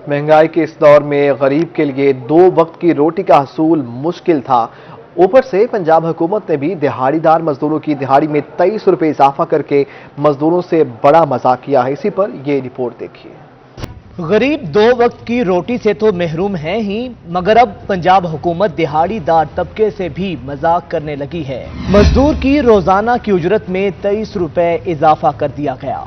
महंगाई के इस दौर में गरीब के लिए 2 वक्त की रोटी का हसूल मुश्किल था। ऊपर से पंजाब हुकूमत ने भी दिहाड़ीदार मजदूरों की दिहाड़ी में 23 रुपए इजाफा करके मजदूरों से बड़ा मजाक किया है। इसी पर यह रिपोर्ट देखिए। गरीब 2 वक्त की रोटी से तो महरूम हैं ही, मगर अब पंजाब हुकूमत दिहाड़ीदार तबके से भी मजाक करने लगी है। मजदूर की रोजाना की उजरत में 23 रुपए इजाफा कर दिया गया।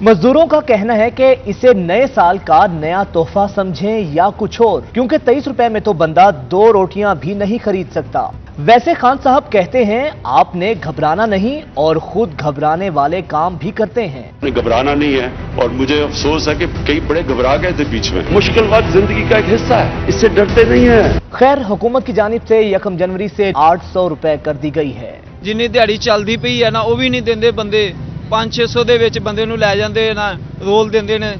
मजदूरों का कहना है कि इसे नए साल का नया तोहफा समझें या कुछ और, क्योंकि 23 रुपए में तो बंदा 2 रोटियां भी नहीं खरीद सकता। वैसे खान साहब कहते हैं आपने घबराना नहीं और खुद घबराने वाले काम भी करते हैं। घबराना नहीं है और मुझे अफसोस है कि कई बड़े घबरा गए थे बीच में। मुश्किल वक्त जिंदगी का एक हिस्सा है, इससे डरते नहीं है। खैर, हुकूमत की जानिब से 1 जनवरी से 800 रुपए कर दी गई है। जिन्नी दिहाड़ी चलती पई है ना, वो भी नहीं देंगे बंदे। 500-600 ਦੇ ਵਿੱਚ ਬੰਦੇ ਨੂੰ ਲੈ ਜਾਂਦੇ ਨਾ, ਰੋਲ ਦਿੰਦੇ ਨੇ,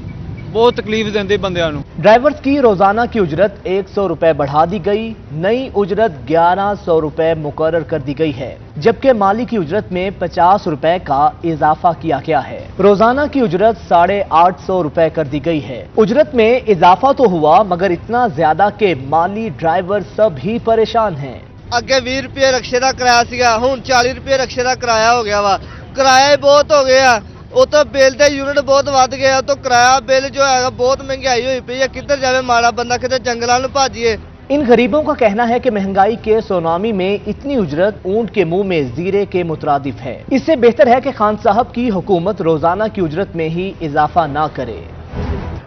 बहुत तकलीफ देंगे बंदियां नूं। ड्राइवर्स की रोजाना की उजरत 100 रुपए बढ़ा दी गई। नई उजरत 1100 रुपए मुकर्रर कर दी गई है, जबकि माली की उजरत में 50 रुपए का इजाफा किया गया है। रोजाना की उजरत 850 रुपए कर दी गई है। उजरत में इजाफा तो हुआ, मगर इतना ज्यादा कि माली ड्राइवर सब ही परेशान हैं। अगे 20 रुपये रक्शे का किराया सीगा, हुण 40 रुपये रक्शे का किराया हो गया वा। किराया ही बहुत हो गया, वो तो बिल के यूनिट बहुत वध गया, तो किराया बिल जो है बहुत महंगाई हुई पई है। किधर जावे माड़ा बंदा, किधर जंगलों में भाजिए। इन गरीबों का कहना है कि महंगाई के सुनामी में इतनी उजरत ऊंट के मुंह में जीरे के मुतरादिफ है। इससे बेहतर है कि खान साहब की हुकूमत रोजाना की उजरत में ही इजाफा ना करे।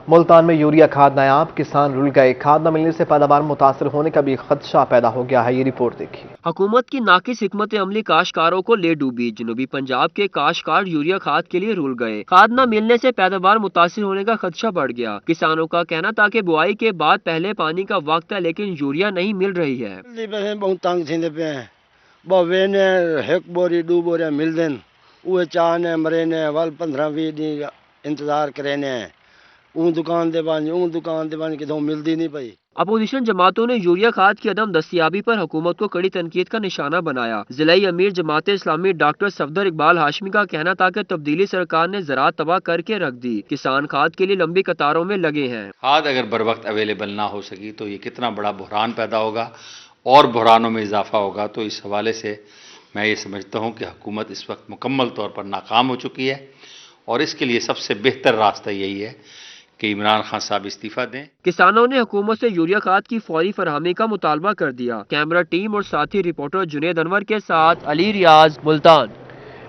मुल्तान में यूरिया खाद नायाब, किसान रुल गए। खाद न मिलने से पैदावार मुतासर होने का भी खदशा पैदा हो गया है। ये रिपोर्ट देखिए। हुकूमत की नाकिस हिकमत अमली काश्तकारों को ले डूबी। जनूबी पंजाब के काश्तकार यूरिया खाद के लिए रुल गए। खाद न मिलने से पैदावार मुतासर होने का खदशा बढ़ गया। किसानों का कहना था कि बुआई के बाद पहले पानी का वक्त है, लेकिन यूरिया नहीं मिल रही है। बहुत तंग थींदे पे बोवे ने 1 बोरी 2 बोरियां मिल देन, उहे चाह ने मरे ने वल 15-20 दिन इंतजार करे ने। दुकान दे बन कितों मिलती नहीं पई। अपोजिशन जमातों ने यूरिया खाद की अदम दस्तियाबी पर हुकूमत को कड़ी तनकीद का निशाना बनाया। जिलाई अमीर जमात इस्लामी डॉक्टर सफदर इकबाल हाशमी का कहना था कि तब्दीली सरकार ने ज़राअत तबाह करके रख दी। किसान खाद के लिए लंबी कतारों में लगे हैं। खाद अगर बर वक्त अवेलेबल ना हो सकी तो ये कितना बड़ा बहरान पैदा होगा और बहरानों में इजाफा होगा। तो इस हवाले से मैं ये समझता हूँ कि हुकूमत इस वक्त मुकम्मल तौर पर नाकाम हो चुकी है और इसके लिए सबसे बेहतर रास्ता यही है कि इमरान खान साहब इस्तीफा दें। किसानों ने हुकूमत से यूरिया खाद की फौरी फरहमी का मुतालबा कर दिया। कैमरा टीम और साथी रिपोर्टर जुनेद अनवर के साथ अली रियाज, मुल्तान।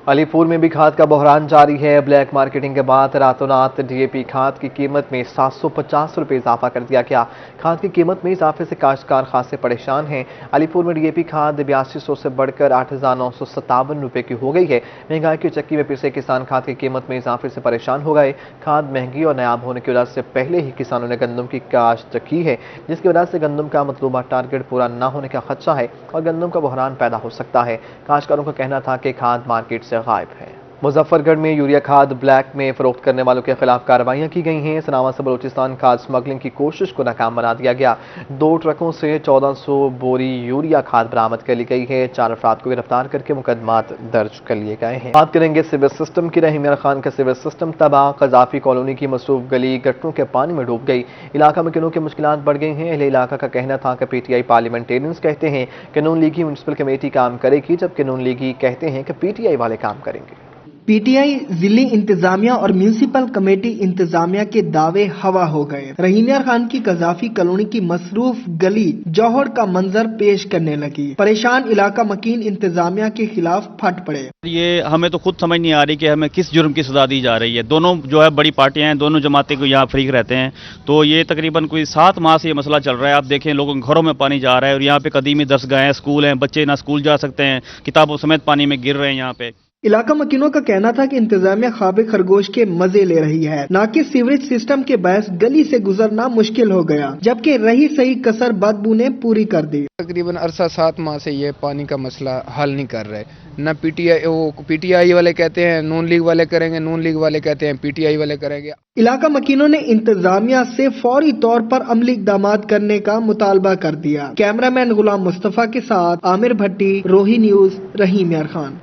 अलीपुर में भी खाद का बहरान जारी है। ब्लैक मार्केटिंग के बाद रातों रात डीएपी खाद की कीमत में 750 रुपए इजाफा कर दिया गया। खाद की कीमत में इजाफे से काश्तकार खासे परेशान हैं। अलीपुर में डीएपी खाद 8200 से बढ़कर 8957 रुपए की हो गई है। महंगाई की चक्की में पिसे किसान खाद की कीमत में इजाफे से परेशान हो गए। खाद महंगी और नायाब होने की वजह से पहले ही किसानों ने गंदम की काश्त की है, जिसकी वजह से गंदम का मतलूबा टारगेट पूरा न होने का खदशा है और गंदम का बहरान पैदा हो सकता है। काश्तकारों का कहना था कि खाद मार्केट से गायब है। मुजफ्फरगढ़ में यूरिया खाद ब्लैक में फरोख्त करने वालों के खिलाफ कार्रवाइयां की गई हैं। सनावा से बलूचिस्तान खाद स्मगलिंग की कोशिश को नाकाम बना दिया गया। 2 ट्रकों से 1400 बोरी यूरिया खाद बरामद कर ली गई है। 4 अफराद को गिरफ्तार करके मुकदमात दर्ज कर लिए गए हैं। बात करेंगे सिविल सिस्टम की। रहीम यार खान का सिविल सिस्टम तबाह। कजाफी कॉलोनी की मसरूफ गली गटरों के पानी में डूब गई। इलाका में किनों की मुश्किलात बढ़ गई हैं। अहले इलाका का कहना था कि पीटीआई पार्लियामेंटेरियंस कहते हैं कि नून लीगी म्यूनसिपल कमेटी काम करेगी, जबकि नून लीगी कहते हैं कि पीटीआई वाले काम करेंगे। पीटीआई जिली इंतजामिया और म्यूनिसिपल कमेटी इंतजामिया के दावे हवा हो गए। रहीम यार खान की कजाफी कॉलोनी की मसरूफ गली जौहर का मंजर पेश करने लगी। परेशान इलाका मकीन इंतजामिया के खिलाफ फट पड़े। ये हमें तो खुद समझ नहीं आ रही कि हमें किस जुर्म की सजा दी जा रही है। दोनों जो है बड़ी पार्टियां हैं, दोनों जमातें को यहाँ फरीक रहते हैं। तो ये तकरीबन कोई 7 माह से ये मसला चल रहा है। आप देखें लोगों के घरों में पानी जा रहा है और यहाँ पे कदीमी दरसगाह हैं, स्कूल हैं, बच्चे ना स्कूल जा सकते हैं, किताबों समेत पानी में गिर रहे हैं यहाँ पे। इलाका मकीनों का कहना था कि इंतजामिया ख्वाब खरगोश के मजे ले रही है, ना कि सीवरेज सिस्टम के बायस गली से गुजरना मुश्किल हो गया, जबकि रही सही कसर बदबू ने पूरी कर दी। तकरीबन अरसा 7 माह से ये पानी का मसला हल नहीं कर रहे। न पीटीआई वाले कहते हैं नून लीग वाले करेंगे, नून लीग वाले कहते हैं पीटीआई वाले करेंगे। इलाका मकीनों ने इंतजामिया से फौरी तौर पर अमली इक़दामात करने का मुतालबा कर दिया। कैमरामैन गुलाम मुस्तफा के साथ आमिर भट्टी, रोही न्यूज, रहीम यार खान।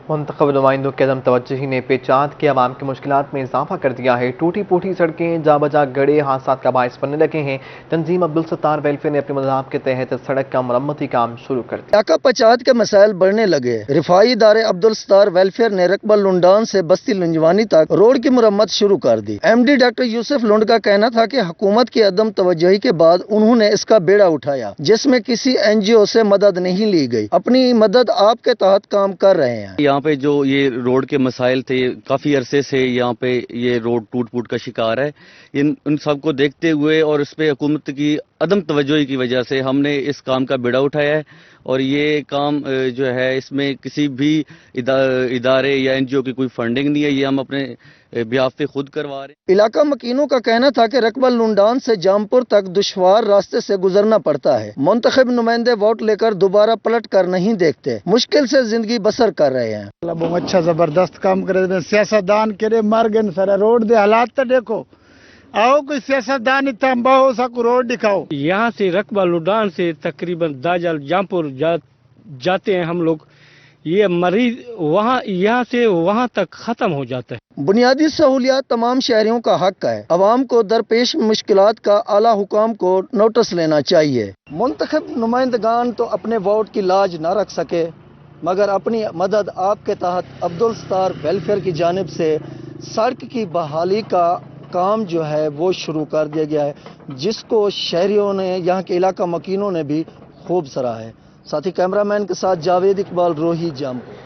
منتخب نمائندوں کے عدم توجہی نے پیچات کے عوام کی مشکلات میں اضافہ کر دیا ہے۔ ٹوٹی پھوٹی سڑکیں جا بجا گڑے حادثات کا باعث بننے لگے ہیں۔ تنظیم عبدالستار ویلفیئر نے اپنے مذاہب کے تحت سڑک کا مرمتی کام شروع کر دیا۔ علاقہ پچات کے مسائل بڑھنے لگے۔ رفائی ادارے عبدالستار ویلفیئر نے رقبہ لنڈان سے بستی لنجوانی تک روڈ کی مرمت شروع کر دی۔ ایم ڈی ڈاکٹر یوسف لنڈ کا کہنا تھا کہ حکومت کی عدم توجہی کے بعد انہوں نے اس کا بیڑا اٹھایا، جس میں کسی این جی او سے مدد نہیں لی گئی۔ اپنی مدد آپ کے تحت کام کر رہے ہیں۔ یہاں پہ جو یہ روڈ کے مسائل تھے، کافی عرصے سے یہاں پہ یہ روڈ ٹوٹ پھوٹ کا شکار ہے۔ ان سب کو دیکھتے ہوئے اور اس پہ حکومت کی عدم توجہی کی وجہ سے ہم نے اس کام کا بیڑا اٹھایا ہے، اور یہ کام جو ہے اس میں کسی بھی ادارے یا این جی او کی کوئی فنڈنگ نہیں ہے، یہ ہم اپنے بیاف پہ خود کروا رہے ہیں۔ علاقہ مکینوں کا کہنا تھا کہ رقبہ لنڈان سے جامپور تک دشوار راستے سے گزرنا پڑتا ہے۔ منتخب نمائندے ووٹ لے کر دوبارہ پلٹ کر نہیں دیکھتے، مشکل سے زندگی بسر کر رہے ہیں۔ بہت اچھا زبردست کام کرے، سیاستدان کرے مر گئے سارا روڈ دے حالات تو دیکھو، آؤ کوئی سیاستدان اتنا ہو سکو روڈ دکھاؤ۔ یہاں سے رقبہ لڈان سے تقریباً داجل جامپور جاتے ہیں ہم لوگ، یہ مریض وہاں یہاں سے وہاں تک ختم ہو جاتا ہے۔ بنیادی سہولیات تمام شہریوں کا حق ہے، عوام کو درپیش مشکلات کا اعلیٰ حکام کو نوٹس لینا چاہیے۔ منتخب نمائندگان تو اپنے ووٹ کی لاج نہ رکھ سکے، مگر اپنی مدد آپ کے تحت عبدالستار ویلفیئر کی جانب سے سڑک کی بحالی کا کام جو ہے وہ شروع کر دیا گیا ہے، جس کو شہریوں نے، یہاں کے علاقہ مکینوں نے بھی خوب سراہا ہے۔ ساتھی کیمرہ مین کے ساتھ جاوید اقبال، روہی، جامپور۔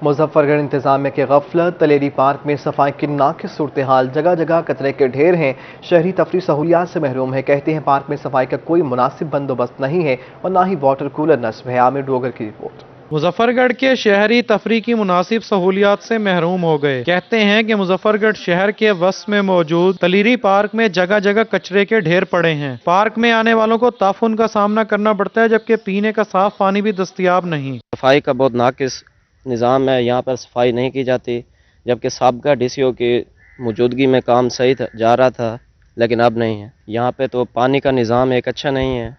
مظفر گڑھ انتظامیہ کی غفلت، تلیری پارک میں صفائی کی ناقص صورتحال، جگہ جگہ کچرے کے ڈھیر ہیں، شہری تفریح سہولیات سے محروم ہے۔ کہتے ہیں پارک میں صفائی کا کوئی مناسب بندوبست نہیں ہے اور نہ ہی واٹر کولر نصب ہے۔ عامر ڈوگر کی رپورٹ۔ مظفر گڑھ کے شہری تفریح کی مناسب سہولیات سے محروم ہو گئے۔ کہتے ہیں کہ مظفر گڑھ شہر کے وسط میں موجود تلیری پارک میں جگہ جگہ کچرے کے ڈھیر پڑے ہیں۔ پارک میں آنے والوں کو تعفن کا سامنا کرنا پڑتا ہے، جبکہ پینے کا صاف پانی بھی دستیاب نہیں۔ صفائی کا بہت ناقص نظام ہے، یہاں پر صفائی نہیں کی جاتی، جبکہ سابقہ ڈی سی او کی موجودگی میں کام صحیح جا رہا تھا، لیکن اب نہیں ہے۔ یہاں پہ تو پانی کا نظام ایک اچھا نہیں ہے،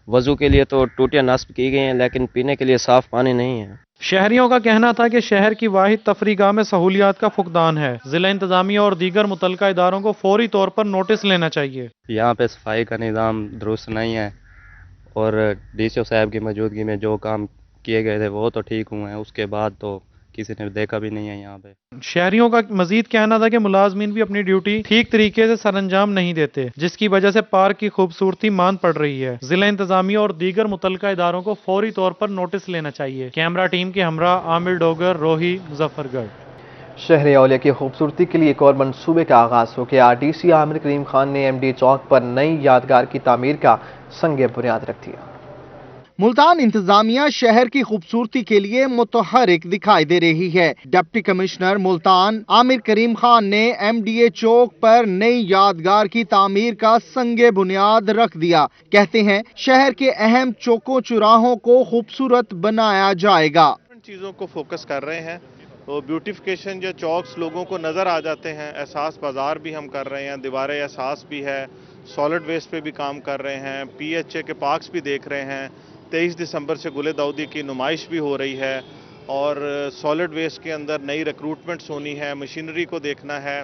وضو کے لیے تو ٹوٹیاں نصب کی گئی ہیں، لیکن پینے کے لیے صاف پانی نہیں ہے۔ شہریوں کا کہنا تھا کہ شہر کی واحد تفریح گاہ میں سہولیات کا فقدان ہے۔ ضلع انتظامیہ اور دیگر متعلقہ اداروں کو فوری طور پر نوٹس لینا چاہیے۔ یہاں پہ صفائی کا نظام درست نہیں ہے، اور ڈی سی او صاحب کی موجودگی میں جو کام کیے گئے تھے وہ تو ٹھیک ہوئے ہیں، اس کے بعد تو کسی نے دیکھا بھی نہیں ہے یہاں پہ۔ شہریوں کا مزید کہنا تھا کہ ملازمین بھی اپنی ڈیوٹی ٹھیک طریقے سے سر انجام نہیں دیتے، جس کی وجہ سے پارک کی خوبصورتی ماند پڑ رہی ہے۔ ضلع انتظامیہ اور دیگر متعلقہ اداروں کو فوری طور پر نوٹس لینا چاہیے۔ کیمرہ ٹیم کے ہمراہ عامر ڈوگر، روہی، مظفر گڑھ۔ شہر اولیاء کی خوبصورتی کے لیے ایک اور منصوبے کا آغاز ہو گیا۔ ڈی سی عامر کریم خان نے ایم ڈی چوک پر نئی یادگار کی تعمیر کا سنگ بنیاد رکھ دیا۔ ملتان انتظامیہ شہر کی خوبصورتی کے لیے متحرک دکھائی دے رہی ہے۔ ڈپٹی کمشنر ملتان عامر کریم خان نے ایم ڈی اے چوک پر نئی یادگار کی تعمیر کا سنگ بنیاد رکھ دیا۔ کہتے ہیں شہر کے اہم چوکوں چوراہوں کو خوبصورت بنایا جائے گا۔ چیزوں کو فوکس کر رہے ہیں، تو بیوٹیفیکیشن جو چوکس لوگوں کو نظر آ جاتے ہیں، احساس بازار بھی ہم کر رہے ہیں، دیوار احساس بھی ہے، سالڈ ویسٹ پہ بھی کام کر رہے ہیں، پی ایچ اے کے پارکس بھی دیکھ رہے ہیں۔ 23 دسمبر سے گل داؤدی کی نمائش بھی ہو رہی ہے، اور سالڈ ویسٹ کے اندر نئی ریکروٹمنٹس ہونی ہے، مشینری کو دیکھنا ہے،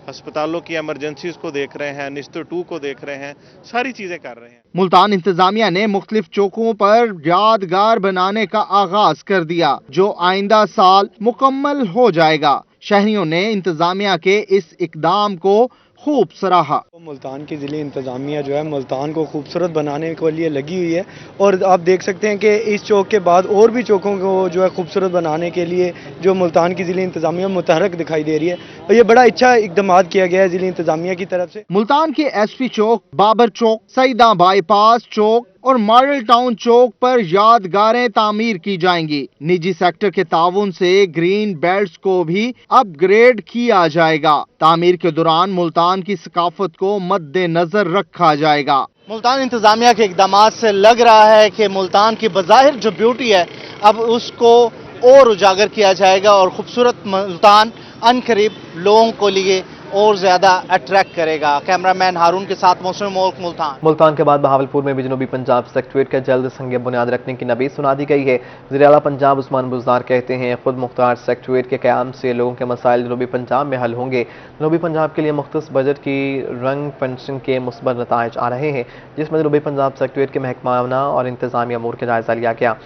ہسپتالوں کی ایمرجنسیز کو دیکھ رہے ہیں، نستر 2 کو دیکھ رہے ہیں، ساری چیزیں کر رہے ہیں۔ ملتان انتظامیہ نے مختلف چوکوں پر یادگار بنانے کا آغاز کر دیا، جو آئندہ سال مکمل ہو جائے گا۔ شہریوں نے انتظامیہ کے اس اقدام کو خوب سراہا۔ ملتان کی ضلع انتظامیہ جو ہے ملتان کو خوبصورت بنانے کے لیے لگی ہوئی ہے، اور آپ دیکھ سکتے ہیں کہ اس چوک کے بعد اور بھی چوکوں کو جو ہے خوبصورت بنانے کے لیے جو ملتان کی ضلع انتظامیہ متحرک دکھائی دے رہی ہے، اور یہ بڑا اچھا اقدامات کیا گیا ہے ضلع انتظامیہ کی طرف سے۔ ملتان کے S P Chowk, Babar Chowk, Syedan by پاس چوک اور ماڈل ٹاؤن چوک پر یادگاریں تعمیر کی جائیں گی۔ نجی سیکٹر کے تعاون سے گرین بیلٹس کو بھی اپ گریڈ کیا جائے گا۔ تعمیر کے دوران ملتان کی ثقافت کو مد نظر رکھا جائے گا۔ ملتان انتظامیہ کے اقدامات سے لگ رہا ہے کہ ملتان کی بظاہر جو بیوٹی ہے اب اس کو اور اجاگر کیا جائے گا، اور خوبصورت ملتان عنقریب لوگوں کو لیے और ज़्यादा अट्रैक्ट करेगा। कैमरामैन हारून के साथ मोहसिन मोल्क, मुल्तान। मुल्तान के बाद बहावलपुर में भी जनूबी पंजाब सेक्रेटरीट का जल्द संग बुनियाद रखने की नबीज सुना दी गई है। वज़ीर आला पंजाब उस्मान बुज़दार कहते हैं खुद मुख्तार सेक्रेटरीट के क़याम से लोगों के मसाइल जनूबी पंजाब में हल होंगे। जनूबी पंजाब के लिए मुख्तस बजट की रंग पेंशन के मुस्बत नताइज आ रहे हैं, जिसमें जनूबी पंजाब सेक्रेटरीट के महकमाना और इंतजामी अमूर का जायजा लिया गया।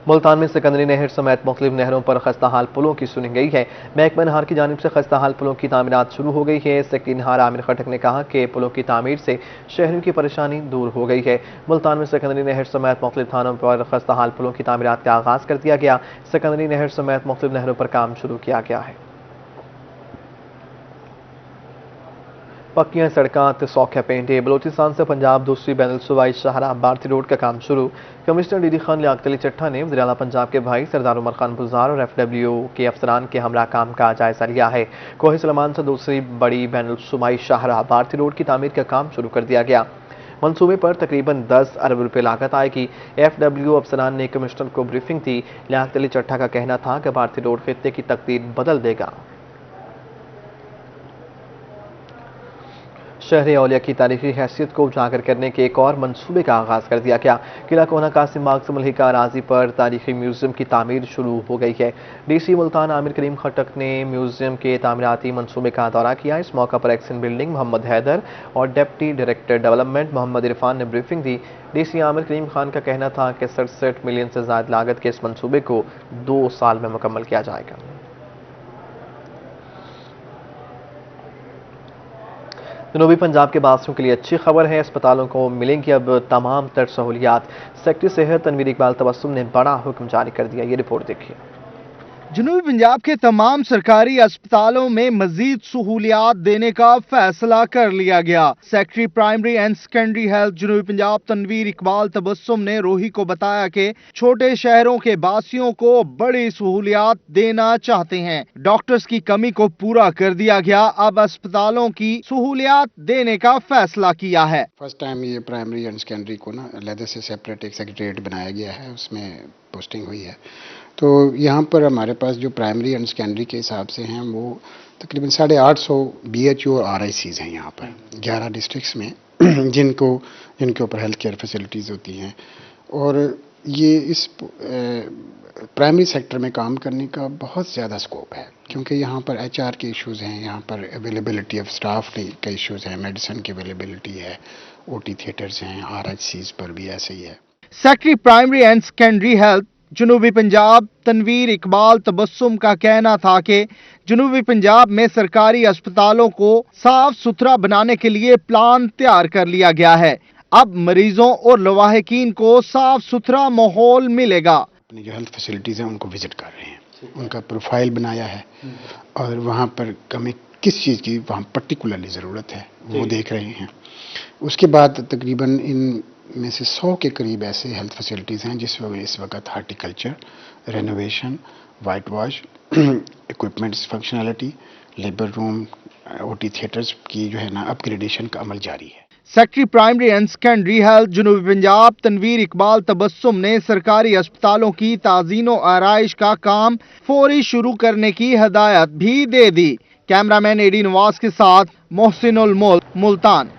मुल्तान में सिकंदरी नहर समेत मुख्तलिफ नहरों पर खस्ताहाल पुलों की सुनी गई है। महकमा नहार की जानिब से खस्ताहाल पुलों की तामीरात शुरू हो गई है। सेक्रेटरी नहार आमिर खटक ने कहा कि पुलों की तामीर से शहरियों की परेशानी दूर हो गई है। मुल्तान में सिकंदरी नहर समेत मुख्तलिफ थानों पर खस्ताहाल पुलों की तामीरात का आगाज कर दिया गया। सिकंदरी नहर समेत मुख्तलिफ नहरों पर काम शुरू किया गया है। पक्कियां सड़कां ते सौखे पेंटे। बलोचिस्तान से पंजाब दूसरी बैनुल सूबाई शाहराह भारती रोड का काम शुरू। कमिश्नर डीडी खान लियाकत अली चट्ठा ने वज़ीर आला पंजाब के भाई सरदार उमर खान बुज़दार और FW के अफसरान के हमरा काम का जायजा लिया है। कोहे सुलेमान से दूसरी बड़ी बैनुल सूबाई शाहराह भारती रोड की तामीर का काम शुरू कर दिया गया। मंसूबे पर तकरीबन 10 अरब रुपए लागत आएगी। FW अफसरान ने कमिश्नर को ब्रीफिंग दी। लियाकत अली चट्ठा का कहना था कि भारती रोड खित्ते की तकदीर बदल देगा। शहर औलिया की तारीखी हैसियत को उजागर करने के एक और मंसूबे का आगाज कर दिया गया। किला कोना कासिम बाग से मुल्हिका अराजी पर तारीखी म्यूजियम की तामीर शुरू हो गई है। DC मुल्तान आमिर करीम खटक ने म्यूजियम के तामीराती मंसूबे का दौरा किया। इस मौका पर एक्सन बिल्डिंग मोहम्मद हैदर और deputy director development Mohammad Irfan ने ब्रीफिंग दी। DC आमिर करीम खान का कहना था कि 67 मिलियन से ज्यादा लागत के इस मंसूबे को 2 साल में मुकम्मल किया जाएगा। जनूबी पंजाब के बासियों के लिए अच्छी खबर है। अस्पतालों को मिलेंगी अब तमाम तर सहूलियात। सेक्रेटरी सेहत तनवीर इकबाल तबस्सुम ने बड़ा हुक्म जारी कर दिया। ये रिपोर्ट देखिए। जनूबी पंजाब के तमाम सरकारी अस्पतालों में मजीद सहूलियात देने का फैसला कर लिया गया। Secretary primary and secondary health जनूबी पंजाब तनवीर इकबाल तबस्सुम ने रोही को बताया कि छोटे शहरों के बासियों को बड़ी सहूलियात देना चाहते हैं। डॉक्टर्स की कमी को पूरा कर दिया गया। अब अस्पतालों की सहूलियात देने का फैसला किया है। फर्स्ट टाइम ये प्राइमरी एंड सेकेंडरी को ना अलग से सेपरेट एक सेक्रेटरीट बनाया गया है, उसमें पोस्टिंग हुई है। तो यहाँ पर हमारे पास जो प्राइमरी एंड सेकेंडरी के हिसाब से हैं वो तकरीबन 850 BHO और RICs हैं यहाँ पर 11 डिस्ट्रिक्ट्स में जिनके ऊपर हेल्थ केयर फैसिलिटीज़ होती हैं। और ये इस प्राइमरी सेक्टर में काम करने का बहुत ज़्यादा स्कोप है, क्योंकि यहाँ पर HR के इश्यूज़ हैं, यहाँ पर अवेलेबिलिटी ऑफ स्टाफ के इश्यूज़ हैं, मेडिसिन की अवेलेबिलिटी है, OT थिएटर्स हैं, RICs पर भी ऐसे ही है। Secretary primary and secondary health जनूबी पंजाब तनवीर इकबाल तबस्सुम का कहना था कि जनूबी पंजाब में सरकारी अस्पतालों को साफ सुथरा बनाने के लिए प्लान तैयार कर लिया गया है। अब मरीजों और लवाहिकीन को साफ सुथरा माहौल मिलेगा। अपनी जो हेल्थ फैसिलिटीज़ हैं उनको विजिट कर रहे हैं, उनका प्रोफाइल बनाया है और वहाँ पर हमें किस चीज़ की वहाँ पर्टिकुलरली ज़रूरत है वो देख रहे हैं। उसके बाद तकरीबन इन में से 100 के करीब ऐसे हेल्थ फैसिलिटीज़ हैं जिसमें इस वक्त horticulture, renovation, white wash, equipments functionality, labour room, OT theatres की जो है ना अपग्रेडेशन का अमल जारी है। Secretary primary and secondary health जनूबी पंजाब तनवीर इकबाल तबस्सुम ने सरकारी अस्पतालों की ताज़ीनो आराइश का काम फौरी शुरू करने की हदायत भी दे दी। कैमरामैन AD नवाज के साथ मोहसिनुल मुल्क, मुल्तान।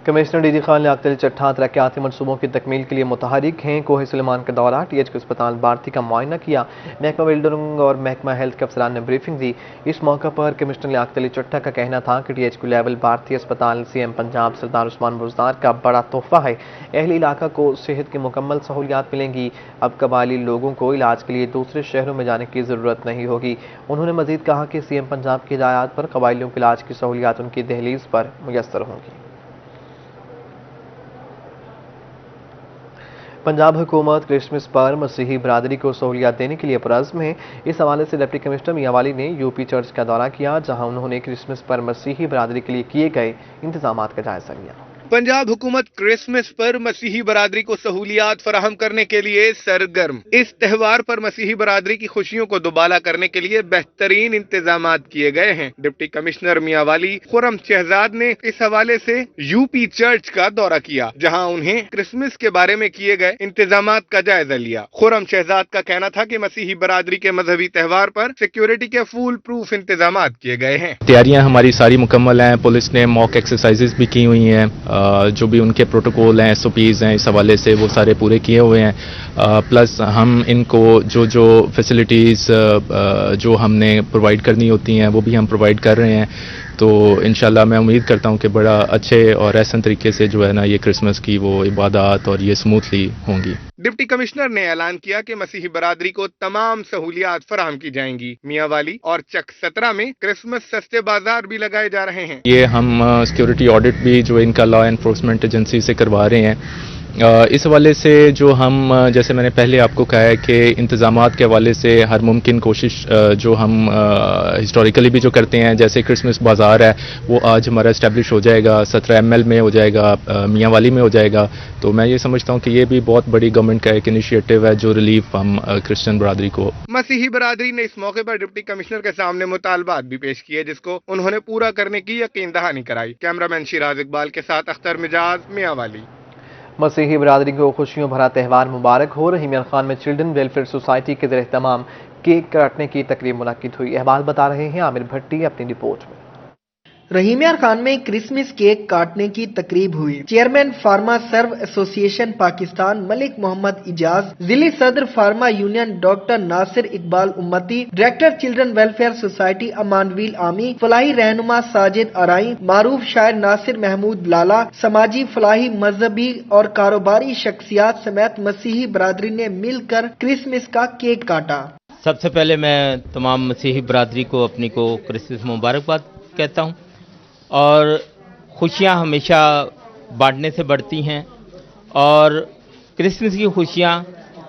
कमिश्नर डीडी खान लियाकत अली चट्ठा तरक्याती मनसूबों की तकमील के लिए मुतहरिक हैं। कोहे सुलेमान का दौरा, THQ अस्पताल भारती का मुआयना किया। महकमा बिल्डरिंग और महकमा हेल्थ के अफसरान ने ब्रीफिंग दी। इस मौका पर कमिश्नर लियाकत अली चट्ठा का कहना था कि THQ लेवल भारतीय अस्पताल CM पंजाब सरदार उस्मान बुज़दार का बड़ा तोहफा है। अहले इलाका को सेहत की मुकम्मल सहूलियात मिलेंगी। अब कबायली लोगों को इलाज के लिए दूसरे शहरों में जाने की ज़रूरत नहीं होगी। उन्होंने मजीद कहा कि CM पंजाब की हिदायत पर कबायलियों के इलाज की सहूलियात उनकी दहलीज पर मुयस्सर होंगी। पंजाब हुकूमत क्रिसमस पर मसीही बरादरी को सहूलियात देने के लिए पुरज़्म है। इस हवाले से डिप्टी कमिश्नर मियां वाली ने UP चर्च का दौरा किया, जहां उन्होंने क्रिसमस पर मसीही बरादरी के लिए किए गए इंतजामात का जायजा लिया। पंजाब हुकूमत क्रिसमस पर मसीही बरादरी को सहूलियात फराहम करने के लिए सरगर्म। इस त्यौहार पर मसीही बरादरी की खुशियों को दुबाला करने के लिए बेहतरीन इंतजाम किए गए हैं। डिप्टी कमिश्नर मियांवाली खुर्रम शहजाद ने इस हवाले से यूपी चर्च का दौरा किया, जहां उन्हें क्रिसमस के बारे में किए गए इंतजाम का जायजा लिया। खुर्रम शहजाद का कहना था कि मसीही बरादरी के मजहबी त्यौहार पर सिक्योरिटी के फुल प्रूफ इंतजाम किए गए हैं। तैयारियां हमारी सारी मुकम्मल हैं। पुलिस ने मॉक एक्सरसाइजेस भी की हुई हैं, जो भी उनके प्रोटोकॉल हैं, SOPs हैं, इस हवाले से वो सारे पूरे किए हुए हैं। प्लस हम इनको जो फैसिलिटीज़ जो हमने प्रोवाइड करनी होती हैं वो भी हम प्रोवाइड कर रहे हैं। तो इंशाल्लाह मैं उम्मीद करता हूं कि बड़ा अच्छे और ऐसा तरीके से जो है ना ये क्रिसमस की वो इबादत और ये स्मूथली होंगी। डिप्टी कमिश्नर ने ऐलान किया कि मसीही बरादरी को तमाम सहूलियात फराहम की जाएंगी। मियांवाली और चक 17 में क्रिसमस सस्ते बाजार भी लगाए जा रहे हैं। ये हम सिक्योरिटी ऑडिट भी जो इनका लॉ एनफोर्समेंट एजेंसी से करवा रहे हैं। इस हवाले से जो हम जैसे मैंने पहले आपको कहा है कि इंतज़ामात के हवाले से हर मुमकिन कोशिश जो हम हिस्टोरिकली भी जो करते हैं, जैसे क्रिसमस बाज़ार है वो आज हमारा इस्टेब्लिश हो जाएगा, 17 ML में हो जाएगा, मियांवाली में हो जाएगा। तो मैं ये समझता हूँ कि ये भी बहुत बड़ी गवर्नमेंट का एक इनिशिएटिव है जो रिलीफ हम क्रिश्चियन बरादरी को। मसीही बरादरी ने इस मौके पर डिप्टी कमिश्नर के सामने मुतालबात भी पेश किए, जिसको उन्होंने पूरा करने की यकीन दहानी कराई। कैमरामैन शिराज इकबाल के साथ अख्तर मिजाज, मियांवाली। मसीही बरादरी को खुशियों भरा त्यौहार मुबारक हो। रहीमिया खान में चिल्ड्रन वेलफेयर सोसाइटी के ज़रिए तमाम केक काटने की तकरीब मुनक्किद हुई। अहवाल बता रहे हैं आमिर भट्टी अपनी रिपोर्ट में। रहीमिया खान में क्रिसमस केक काटने की तकरीब हुई। Chairman pharma serve association Pakistan Malik Muhammad Ijaz, जिली सदर pharma union doctor Nasir Iqbal Ummati, director children welfare society अमानवील आमी, फलाही रहनुमा साजिद अराई, मारूफ शायर नासिर महमूद लाला, समाजी फलाही मजहबी और कारोबारी शख्सियात समेत मसीही बरादरी ने मिलकर क्रिसमस का केक काटा। सबसे पहले मैं तमाम मसीही बरादरी को अपनी को क्रिसमस मुबारकबाद कहता हूँ और खुशियाँ हमेशा बांटने से बढ़ती हैं और क्रिसमस की खुशियाँ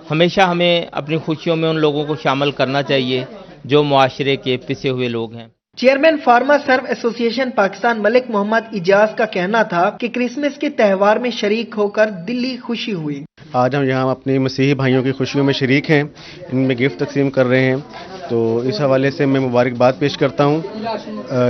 हमेशा हमें अपनी खुशियों में उन लोगों को शामिल करना चाहिए जो मुआशरे के पिसे हुए लोग हैं। Chairman pharma serve association Pakistan Malik Muhammad Ijaz का कहना था कि क्रिसमस के त्यौहार में शरीक होकर दिली खुशी हुई। आज हम यहाँ अपने मसीही भाइयों की खुशियों में शरीक हैं, इनमें गिफ्ट तकसीम कर रहे हैं। तो इस हवाले से मैं मुबारकबाद पेश करता हूँ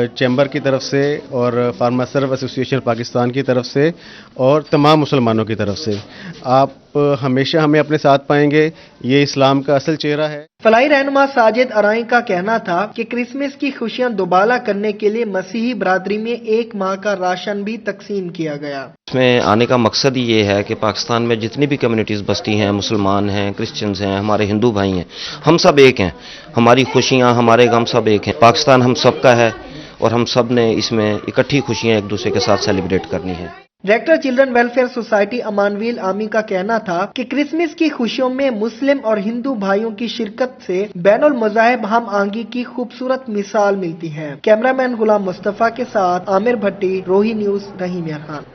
चैम्बर की तरफ से और फार्मा सर्व एसोसिएशन पाकिस्तान की तरफ से और तमाम मुसलमानों की तरफ से। आप हमेशा हमें अपने साथ पाएंगे, ये इस्लाम का असल चेहरा है। फलाई रहनुमा साजिद अराई का कहना था कि क्रिसमस की खुशियां दोबाला करने के लिए मसीही बरादरी में 1 माह का राशन भी तकसीम किया गया। इसमें आने का मकसद ही ये है कि पाकिस्तान में जितनी भी कम्युनिटीज़ बसती हैं, मुसलमान हैं, क्रिश्चियंस हैं, हमारे हिंदू भाई हैं, हम सब एक हैं। हमारी खुशियाँ, हमारे गम सब एक हैं। पाकिस्तान हम सब का है और हम सब ने इसमें इकट्ठी खुशियाँ एक दूसरे के साथ सेलिब्रेट करनी है। डायरेक्टर चिल्ड्रन वेलफेयर सोसाइटी अमानवील आमी का कहना था कि क्रिसमस की खुशियों में मुस्लिम और हिंदू भाइयों की शिरकत से बैनुल मज़ाहिब हम आंगी की खूबसूरत मिसाल मिलती है। कैमरामैन गुलाम मुस्तफ़ा के साथ आमिर भट्टी, रोही न्यूज़, रहीमिया खान।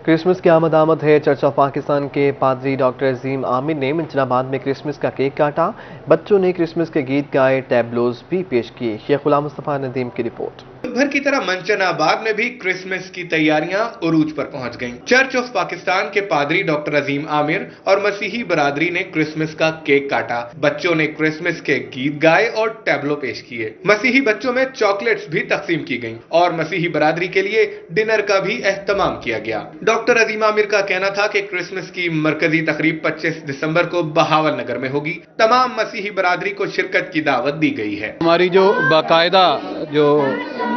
क्रिसमस की आमद है। चर्च ऑफ पाकिस्तान के पादरी डॉक्टर अजीम आमिर ने मिंचनाबाद में क्रिसमस का केक काटा। बच्चों ने क्रिसमस के गीत गाए, टैबलोज भी पेश किए। शेख गुलाम मुस्तफ़ा नदीम की रिपोर्ट। भर की तरह मंचनाबाद में भी क्रिसमस की तैयारियां उरूज पर पहुंच गईं। चर्च ऑफ पाकिस्तान के पादरी डॉक्टर अजीम आमिर और मसीही बरादरी ने क्रिसमस का केक काटा। बच्चों ने क्रिसमस के गीत गाए और टैबलो पेश किए। मसीही बच्चों में चॉकलेट्स भी तकसीम की गईं और मसीही बरादरी के लिए डिनर का भी एहतमाम किया गया। डॉक्टर अजीम आमिर का कहना था कि क्रिसमस की मरकजी तकरीब 25 दिसंबर को बहावल नगर में होगी। तमाम मसीही बरादरी को शिरकत की दावत दी गई है। हमारी जो बाकायदा जो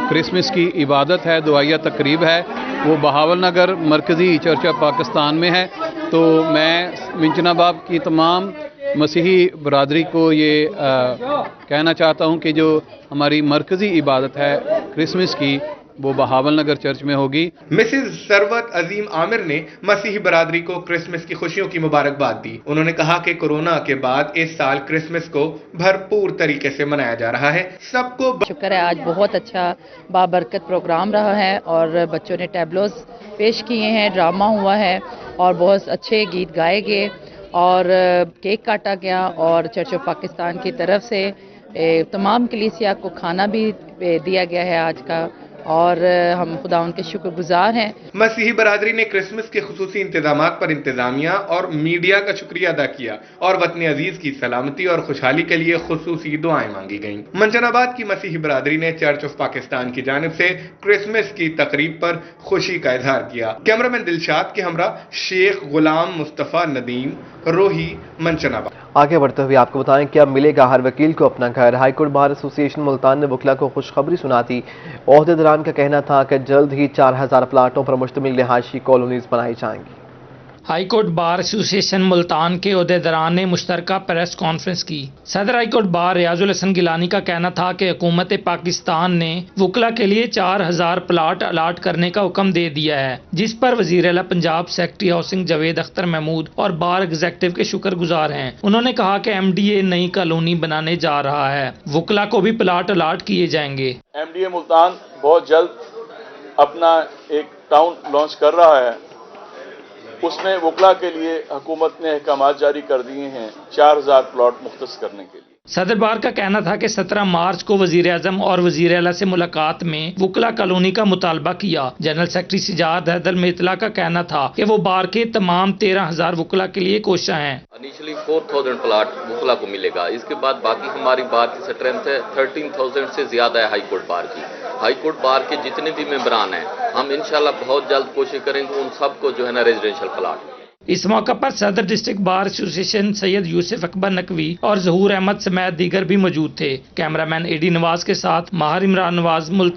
क्रिसमस की इबादत है, दुआया तकरीब है, वो बहावल नगर मरकज़ी चर्च ऑफ पाकिस्तान में है। तो मैं मिंचनाबाद की तमाम मसीही बरादरी को ये कहना चाहता हूँ कि जो हमारी मरकज़ी इबादत है क्रिसमस की, वो बहावल नगर चर्च में होगी। मिसेज सरवत अजीम आमिर ने मसीही बरादरी को क्रिसमस की खुशियों की मुबारकबाद दी। उन्होंने कहा कि कोरोना के बाद इस साल क्रिसमस को भरपूर तरीके से मनाया जा रहा है। सबको शुक्र है, आज बहुत अच्छा बाबरकत प्रोग्राम रहा है और बच्चों ने टैबलोज पेश किए हैं, ड्रामा हुआ है और बहुत अच्छे गीत गाए गए और केक काटा गया और चर्च ऑफ पाकिस्तान की तरफ से तमाम कलीसिया को खाना भी दिया गया है आज का। اور ہم خدا ان کے شکر گزار ہیں۔ मसीही बरादरी ने क्रिसमस के खुसूसी इंतजामात पर इंतजामिया और मीडिया का शुक्रिया अदा किया और वतन अजीज की सलामती और खुशहाली के लिए खुसूसी दुआएं मांगी गईं। मंचनाबाद की मसीही बरादरी ने चर्च ऑफ पाकिस्तान की जानिब से क्रिसमस की तकरीब पर खुशी का इजहार किया। कैमरामैन दिलशाद के हमरा शेख गुलाम मुस्तफ़ा नदीम, रोही, मंचनाबाद। आगे बढ़ते हुए आपको बताएं कि अब मिलेगा हर वकील को अपना घर। हाईकोर्ट बार एसोसिएशन मुल्तान ने वकला को खुशखबरी सुनाती। ओहदेदारान का कहना था कि जल्द ही 4000 प्लाटों पर मुश्तमिल रिहायशी कॉलोनीज बनाई जाएंगी। हाईकोर्ट बार एसोसिएशन मुल्तान के ओहदेदारान ने मुश्तरका प्रेस कॉन्फ्रेंस की। सदर हाईकोर्ट बार रियाजुल हसन गिलानी का कहना था कि हुकूमत पाकिस्तान ने वकला के लिए 4000 प्लाट अलाट करने का हुक्म दे दिया है, जिस पर वजीर आला पंजाब सेक्रेटरी हाउसिंग जावेद अख्तर महमूद और बार एग्जेक्टिव के शुक्रगुजार हैं। उन्होंने कहा कि MDA नई कॉलोनी बनाने जा रहा है, वकला को भी प्लाट अलाट किए जाएंगे। MDA मुल्तान बहुत जल्द अपना एक टाउन लॉन्च कर रहा है, उसमें वकला के लिए हुकूमत ने अहकामात जारी कर दिए हैं 4000 प्लॉट मुख्तस करने के लिए। सदर बार का कहना था कि 17 मार्च को वजीर आजम और वजीर आला से मुलाकात में वकला कॉलोनी का मुतालबा किया। जनरल सेक्रेटरी सिजाद हैदर मेतला का कहना था कि वो बार के तमाम 13000 वकला के लिए कोशा हैं। इनिशियली 4000 प्लाट वकला को मिलेगा, इसके बाद बाकी हमारी बार की स्ट्रेंथ है 13000 से ज्यादा है हाईकोर्ट बार की। हाईकोर्ट बार के जितने भी मेंबरान हैं, हम इंशाल्लाह बहुत जल्द कोशिश करेंगे उन सबको जो है ना रेजिडेंशियल प्लाट। इस मौका पर सदर district bar association Syed Yusuf Akbar Naqvi और जहूर अहमद समेत दीगर भी मौजूद थे। कैमरामैन AD नवाज के साथ माहिर इमरान नवाज, मुल्तान।